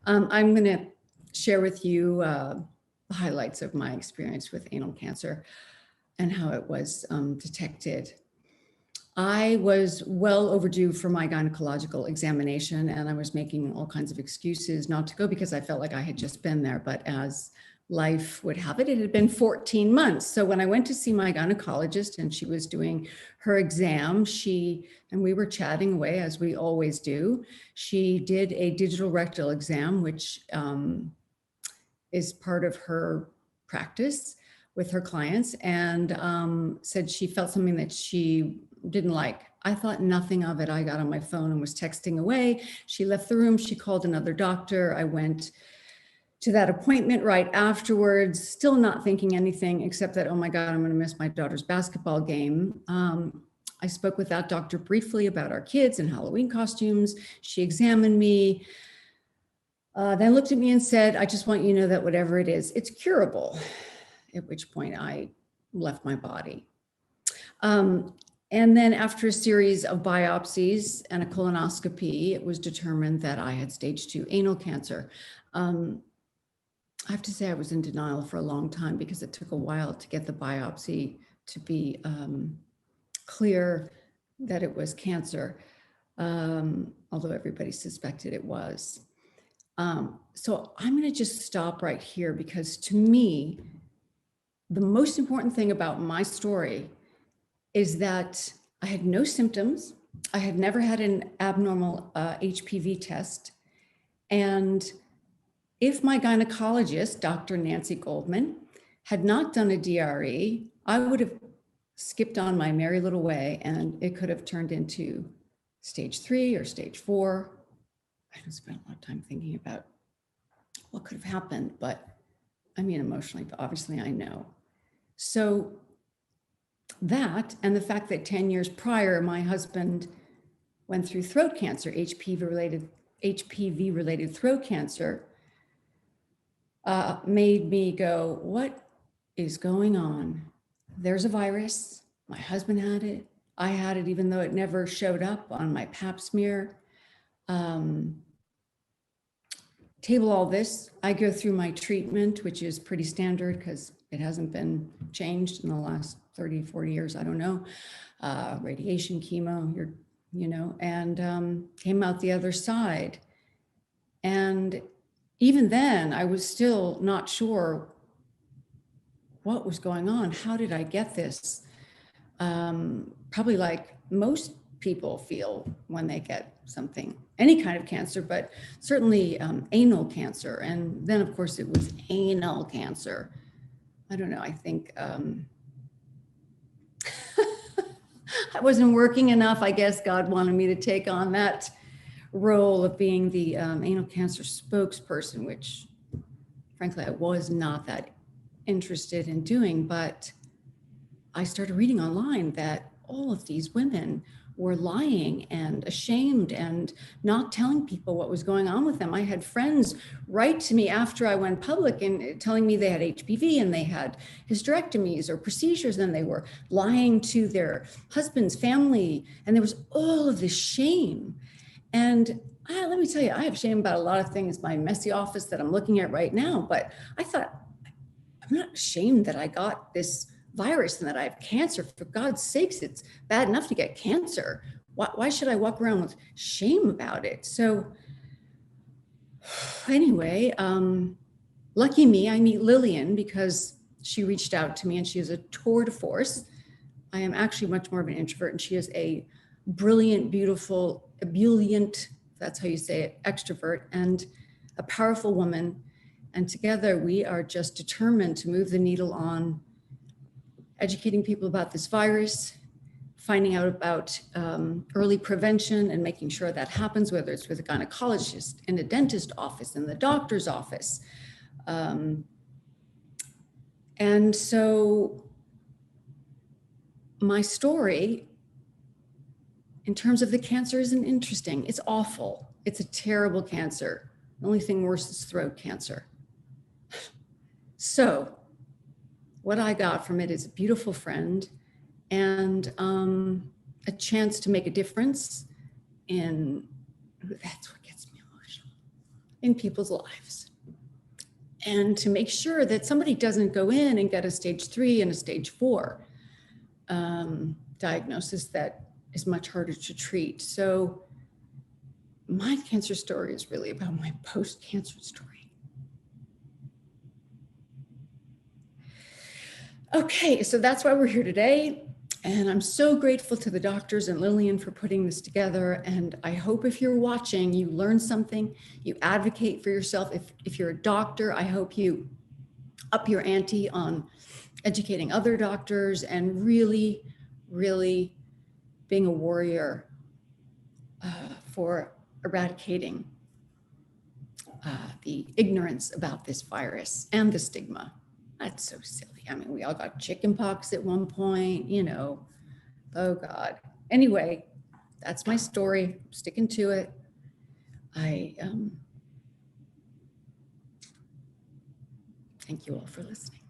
I'm going to share with you the highlights of my experience with anal cancer and how it was detected. I was well overdue for my gynecological examination, and I was making all kinds of excuses not to go because I felt like I had just been there. But as life would have it, it had been 14 months. So when I went to see my gynecologist and she was doing her exam, and we were chatting away as we always do. She did a digital rectal exam, which is part of her practice with her clients, and said she felt something that she didn't like. I thought nothing of it. I got on my phone and was texting away. She left the room. She called another doctor. I went to that appointment right afterwards, still not thinking anything except that, oh my God, I'm going to miss my daughter's basketball game. I spoke with that doctor briefly about our kids and Halloween costumes. She examined me, then looked at me and said, I just want you to know that whatever it is, it's curable. At which point I left my body. And then after a series of biopsies and a colonoscopy, it was determined that I had stage 2 anal cancer. I have to say I was in denial for a long time because it took a while to get the biopsy to be clear that it was cancer, although everybody suspected it was. So I'm going to just stop right here because to me, the most important thing about my story is that I had no symptoms. I had never had an abnormal HPV test. And if my gynecologist, Dr. Nancy Goldman, had not done a DRE, I would have skipped on my merry little way and it could have turned into stage 3 or stage 4. I don't spend a lot of time thinking about what could have happened, but I mean, emotionally, but obviously I know. So that, and the fact that 10 years prior, my husband went through throat cancer, HPV-related throat cancer, made me go, what is going on? There's a virus. My husband had it. I had it, even though it never showed up on my pap smear. Table all this, I go through my treatment, which is pretty standard because it hasn't been changed in the last 30, 40 years, I don't know. Radiation, chemo, and came out the other side. And even then, I was still not sure what was going on. How did I get this? Probably like most people feel when they get something, any kind of cancer, but certainly anal cancer. And then of course it was anal cancer. I don't know, I think I wasn't working enough. I guess God wanted me to take on that role of being the anal cancer spokesperson, which frankly I was not that interested in doing, but I started reading online that all of these women were lying and ashamed and not telling people what was going on with them. I had friends write to me after I went public and telling me they had HPV and they had hysterectomies or procedures, and they were lying to their husband's family. And there was all of this shame. And let me tell you, I have shame about a lot of things, my messy office that I'm looking at right now, but I thought, I'm not ashamed that I got this virus and that I have cancer. For God's sakes, it's bad enough to get cancer. Why should I walk around with shame about it? So anyway, lucky me, I meet Lillian because she reached out to me and she is a tour de force. I am actually much more of an introvert and she is a brilliant, beautiful, ebullient, that's how you say it, extrovert, and a powerful woman. And together we are just determined to move the needle on educating people about this virus, finding out about early prevention and making sure that happens, whether it's with a gynecologist, in a dentist office, in the doctor's office. And so my story in terms of the cancer isn't interesting. It's awful. It's a terrible cancer. The only thing worse is throat cancer. So what I got from it is a beautiful friend and a chance to make a difference in, that's what gets me emotional, in people's lives. And to make sure that somebody doesn't go in and get a stage 3 and a stage 4 diagnosis that is much harder to treat. So my cancer story is really about my post-cancer story. Okay, so that's why we're here today. And I'm so grateful to the doctors and Lillian for putting this together. And I hope if you're watching, you learn something, you advocate for yourself. If you're a doctor, I hope you up your ante on educating other doctors and really, really being a warrior for eradicating the ignorance about this virus and the stigma. That's so silly. I mean, we all got chickenpox at one point, you know. Oh God. Anyway, that's my story. I'm sticking to it. I thank you all for listening.